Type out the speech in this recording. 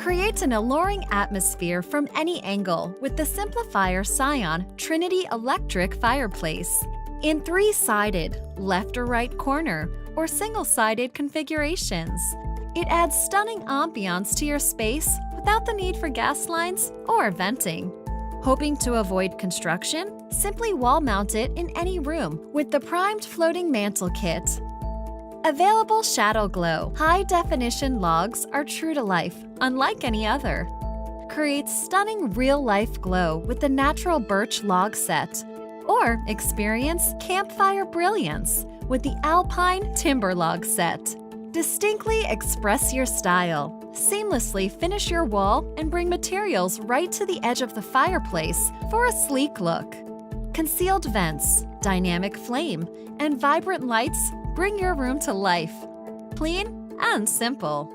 Create an alluring atmosphere from any angle with the Simplifire Scion Trinity Electric Fireplace. In 3-sided, left or right corner, or single-sided configurations. It adds stunning ambiance to your space without the need for gas lines or venting. Hoping to avoid construction? Simply wall mount it in any room with the primed floating mantle kit. Available shadow glow, high-definition logs are true to life, unlike any other. Create stunning real-life glow with the natural birch log set. Or experience campfire brilliance with the alpine timber log set. Distinctly express your style. Seamlessly finish your wall and bring materials right to the edge of the fireplace for a sleek look. Concealed vents, dynamic flame, and vibrant lights bring your room to life. Clean and simple.